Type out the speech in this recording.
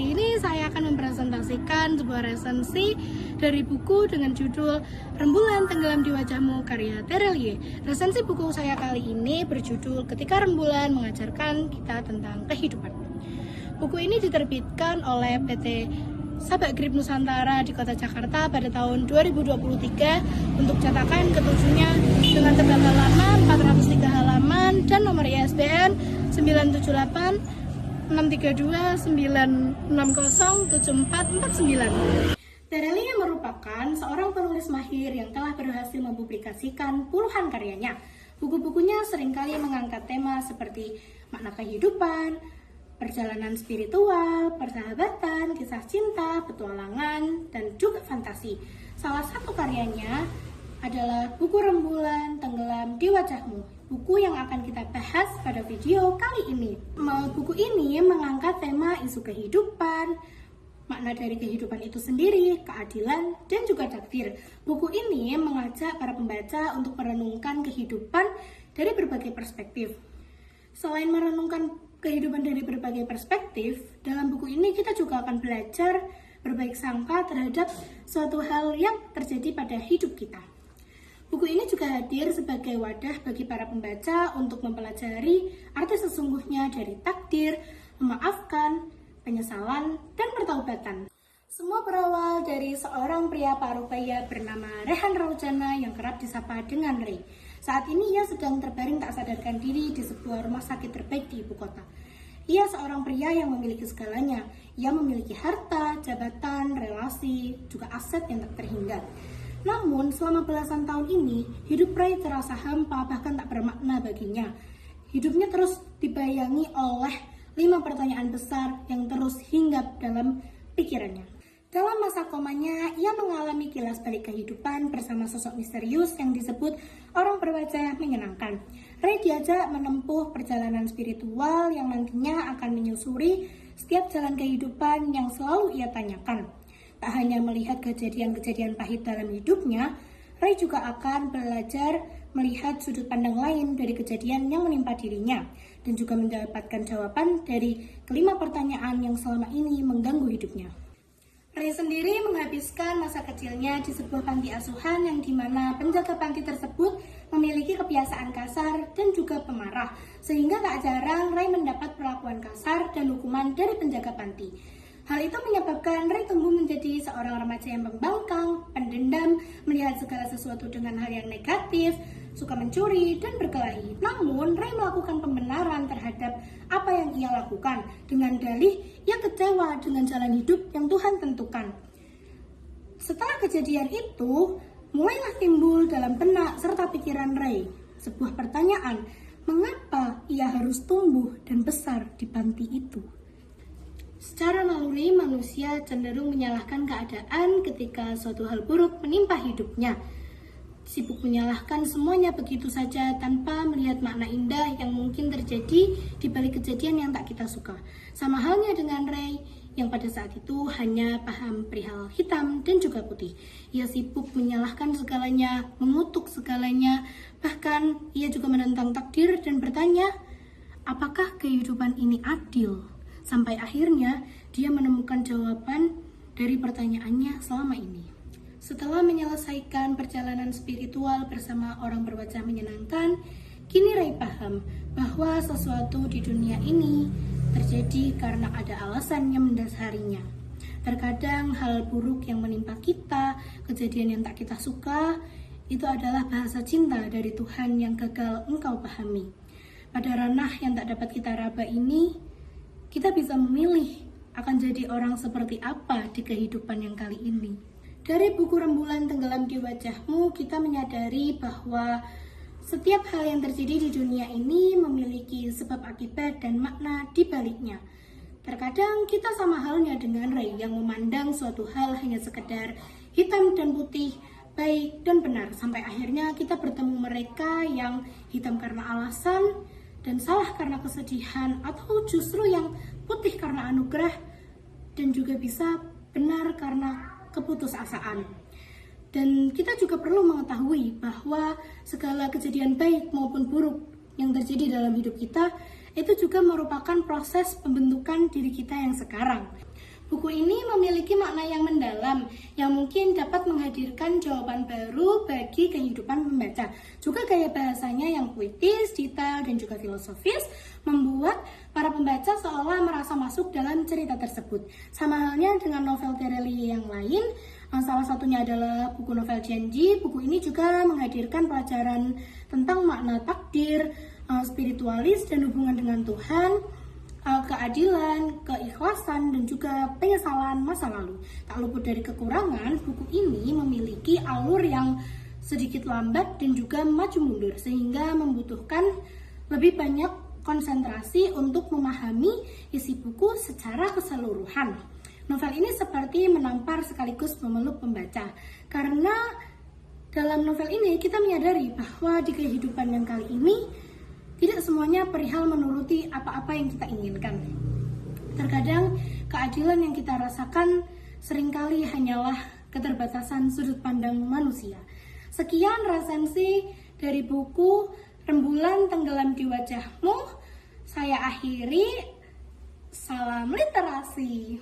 kali ini saya akan mempresentasikan sebuah resensi dari buku dengan judul Rembulan Tenggelam di Wajahmu karya Terelie. Resensi buku saya kali ini berjudul Ketika Rembulan Mengajarkan Kita Tentang Kehidupan. Buku ini diterbitkan oleh PT Sabak Grip Nusantara di Kota Jakarta pada tahun 2023 untuk cetakan ketujuhnya dengan tebal halaman 403 halaman dan nomor ISBN 978 632 960 7449. Terelie merupakan seorang penulis mahir yang telah berhasil mempublikasikan puluhan karyanya. Buku-bukunya seringkali mengangkat tema seperti makna kehidupan, perjalanan spiritual, persahabatan, kisah cinta, petualangan, dan juga fantasi. Salah satu karyanya adalah buku Rembulan Tenggelam di Wajahmu, buku yang akan kita bahas pada video kali ini. Buku ini mengangkat tema isu kehidupan, makna dari kehidupan itu sendiri, keadilan, dan juga takdir. Buku ini mengajak para pembaca untuk merenungkan kehidupan dari berbagai perspektif. Selain merenungkan kehidupan dari berbagai perspektif, dalam buku ini kita juga akan belajar berbaik sangka terhadap suatu hal yang terjadi pada hidup kita. Buku ini juga hadir sebagai wadah bagi para pembaca untuk mempelajari arti sesungguhnya dari takdir, memaafkan, penyesalan, dan pertaubatan. Semua berawal dari seorang pria parubaya bernama Rehan Raujana yang kerap disapa dengan Ray. Saat ini ia sedang terbaring tak sadarkan diri di sebuah rumah sakit terbaik di ibu kota. Ia seorang pria yang memiliki segalanya. Ia memiliki harta, jabatan, relasi, juga aset yang tak terhingga. Namun, selama belasan tahun ini, hidup Ray terasa hampa, bahkan tak bermakna baginya. Hidupnya terus dibayangi oleh 5 pertanyaan besar yang terus hinggap dalam pikirannya. Dalam masa komanya, ia mengalami kilas balik kehidupan bersama sosok misterius yang disebut orang berwajah menyenangkan. Ray diajak menempuh perjalanan spiritual yang nantinya akan menyusuri setiap jalan kehidupan yang selalu ia tanyakan. Tak hanya melihat kejadian-kejadian pahit dalam hidupnya, Ray juga akan belajar melihat sudut pandang lain dari kejadian yang menimpa dirinya dan juga mendapatkan jawaban dari kelima pertanyaan yang selama ini mengganggu hidupnya. Ray sendiri menghabiskan masa kecilnya di sebuah panti asuhan yang dimana penjaga panti tersebut memiliki kebiasaan kasar dan juga pemarah, sehingga tak jarang Ray mendapat perlakuan kasar dan hukuman dari penjaga panti. Hal itu menyebabkan Ray tumbuh menjadi seorang remaja yang pembangkang, pendendam, melihat segala sesuatu dengan hal yang negatif, suka mencuri, dan berkelahi. Namun, Ray melakukan pembenaran terhadap apa yang ia lakukan. Dengan dalih, ia kecewa dengan jalan hidup yang Tuhan tentukan. Setelah kejadian itu, mulailah timbul dalam benak serta pikiran Ray sebuah pertanyaan, mengapa ia harus tumbuh dan besar di panti itu? Secara naluri, manusia cenderung menyalahkan keadaan ketika suatu hal buruk menimpa hidupnya. Sibuk menyalahkan semuanya begitu saja tanpa melihat makna indah yang mungkin terjadi di balik kejadian yang tak kita suka. Sama halnya dengan Ray yang pada saat itu hanya paham perihal hitam dan juga putih. Ia sibuk menyalahkan segalanya, mengutuk segalanya, bahkan ia juga menentang takdir dan bertanya, apakah kehidupan ini adil? Sampai akhirnya dia menemukan jawaban dari pertanyaannya selama ini. Setelah menyelesaikan perjalanan spiritual bersama orang berwajah menyenangkan, kini Ray paham bahwa sesuatu di dunia ini terjadi karena ada alasan yang mendasarinya. Terkadang hal buruk yang menimpa kita, kejadian yang tak kita suka, itu adalah bahasa cinta dari Tuhan yang gagal engkau pahami. Pada ranah yang tak dapat kita raba ini, kita bisa memilih akan jadi orang seperti apa di kehidupan yang kali ini. Dari buku Rembulan Tenggelam di Wajahmu, kita menyadari bahwa setiap hal yang terjadi di dunia ini memiliki sebab akibat dan makna di baliknya. Terkadang kita sama halnya dengan Ray yang memandang suatu hal hanya sekedar hitam dan putih, baik dan benar, sampai akhirnya kita bertemu mereka yang hitam karena alasan dan salah karena kesedihan, atau justru yang putih karena anugerah dan juga bisa benar karena keputusasaan. Dan kita juga perlu mengetahui bahwa segala kejadian baik maupun buruk yang terjadi dalam hidup kita itu juga merupakan proses pembentukan diri kita yang sekarang. Buku ini memiliki makna yang mendalam yang mungkin dapat menghadirkan jawaban baru bagi kehidupan pembaca. Juga gaya bahasanya yang puitis, detail, dan juga filosofis membuat para pembaca seolah merasa masuk dalam cerita tersebut. Sama halnya dengan novel Terelie yang lain, salah satunya adalah buku novel Janji. Buku ini juga menghadirkan pelajaran tentang makna takdir, spiritualis, dan hubungan dengan Tuhan, keadilan, keikhlasan, dan juga penyesalan masa lalu. Tak luput dari kekurangan, buku ini memiliki alur yang sedikit lambat dan juga maju mundur, sehingga membutuhkan lebih banyak konsentrasi untuk memahami isi buku secara keseluruhan. Novel ini seperti menampar sekaligus memeluk pembaca, karena dalam novel ini kita menyadari bahwa di kehidupan yang kali ini tidak semuanya perihal menuruti apa-apa yang kita inginkan. Terkadang keadilan yang kita rasakan seringkali hanyalah keterbatasan sudut pandang manusia. Sekian resensi dari buku Rembulan Tenggelam di Wajahmu. Saya akhiri. Salam literasi.